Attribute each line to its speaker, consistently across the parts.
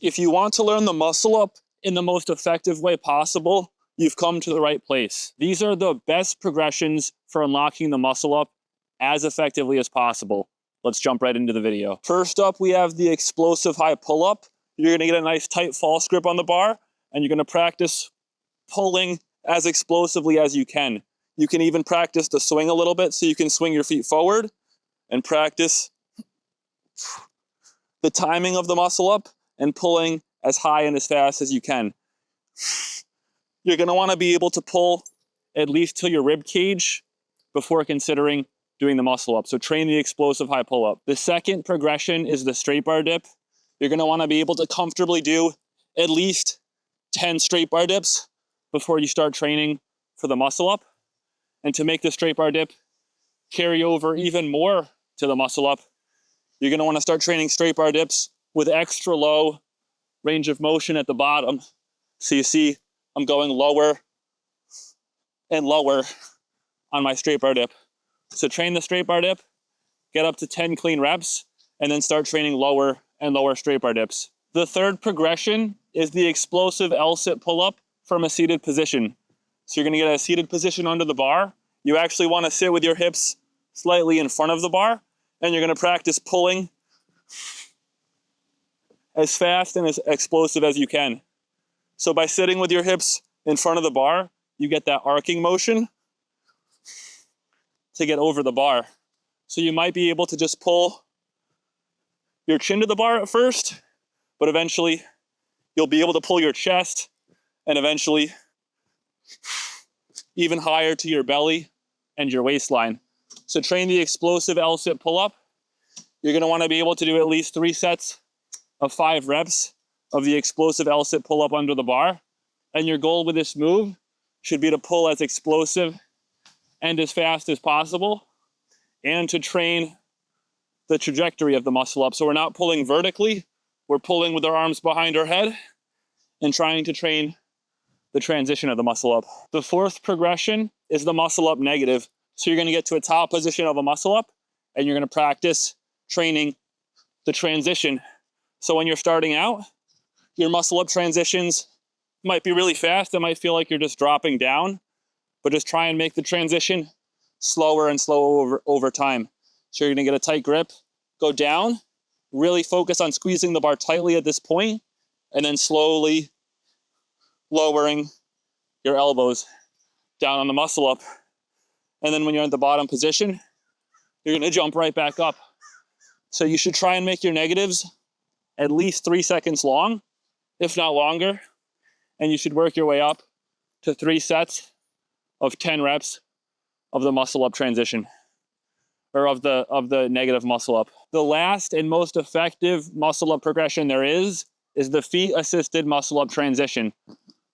Speaker 1: If you want to learn the muscle up in the most effective way possible, you've come to the right place. These are the best progressions for unlocking the muscle up as effectively as possible. Let's jump right into the video. First up, we have the explosive high pull-up. You're gonna get a nice tight false grip on the bar, and you're gonna practice pulling as explosively as you can. You can even practice the swing a little bit so you can swing your feet forward and practice the timing of the muscle up and pulling as high and as fast as you can. You're gonna wanna be able to pull at least till your rib cage before considering doing the muscle up. So train the explosive high pull up. The second progression is the straight bar dip. You're gonna wanna be able to comfortably do at least 10 straight bar dips before you start training for the muscle up. And to make the straight bar dip carry over even more to the muscle up, you're gonna wanna start training straight bar dips with extra low range of motion at the bottom. So you see, I'm going lower and lower on my straight bar dip. So train the straight bar dip, get up to 10 clean reps, and then start training lower and lower straight bar dips. The third progression is the explosive L-sit pull-up from a seated position. So you're gonna get a seated position under the bar. You actually wanna sit with your hips slightly in front of the bar, and you're gonna practice pulling as fast and as explosive as you can. So by sitting with your hips in front of the bar, you get that arcing motion to get over the bar. So you might be able to just pull your chin to the bar at first, but eventually you'll be able to pull your chest and eventually even higher to your belly and your waistline. So train the explosive L-sit pull-up. You're gonna wanna be able to do at least 3 sets of 5 reps of the explosive L-sit pull-up under the bar. And your goal with this move should be to pull as explosive and as fast as possible, and to train the trajectory of the muscle up. So we're not pulling vertically, we're pulling with our arms behind our head and trying to train the transition of the muscle up. The fourth progression is the muscle up negative. So you're gonna get to a top position of a muscle up and you're gonna practice training the transition. So when you're starting out, your muscle up transitions might be really fast. It might feel like you're just dropping down, but just try and make the transition slower and slower over time. So you're gonna get a tight grip, go down, really focus on squeezing the bar tightly at this point, and then slowly lowering your elbows down on the muscle up. And then when you're at the bottom position, you're gonna jump right back up. So you should try and make your negatives at least 3 seconds long, if not longer. And you should work your way up to 3 sets of 10 reps of the muscle up transition, or of the negative muscle up. The last and most effective muscle up progression there is the feet assisted muscle up transition.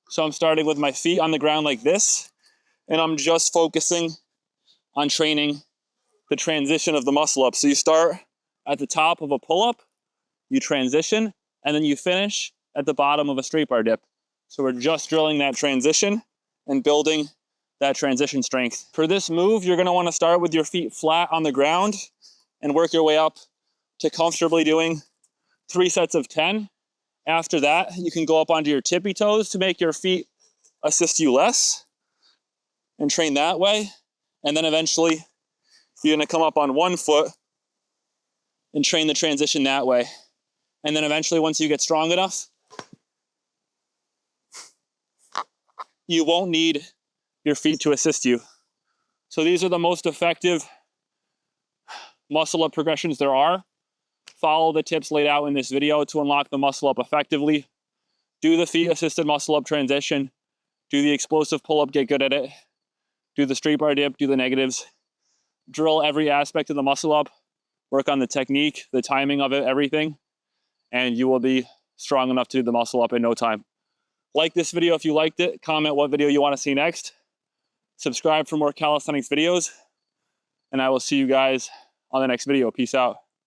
Speaker 1: So I'm starting with my feet on the ground like this, and I'm just focusing on training the transition of the muscle up. So you start at the top of a pull-up, you transition, and then you finish at the bottom of a straight bar dip. So we're just drilling that transition and building that transition strength. For this move, you're gonna wanna start with your feet flat on the ground and work your way up to comfortably doing 3 sets of 10. After that, you can go up onto your tippy toes to make your feet assist you less and train that way. And then eventually, you're gonna come up on one foot and train the transition that way. And then eventually, once you get strong enough, you won't need your feet to assist you. So these are the most effective muscle up progressions there are. Follow the tips laid out in this video to unlock the muscle up effectively. Do the feet assisted muscle up transition. Do the explosive pull up, get good at it. Do the straight bar dip, do the negatives. Drill every aspect of the muscle up. Work on the technique, the timing of it, everything. And you will be strong enough to do the muscle up in no time. Like this video if you liked it. Comment what video you want to see next. Subscribe for more calisthenics videos. And I will see you guys on the next video. Peace out.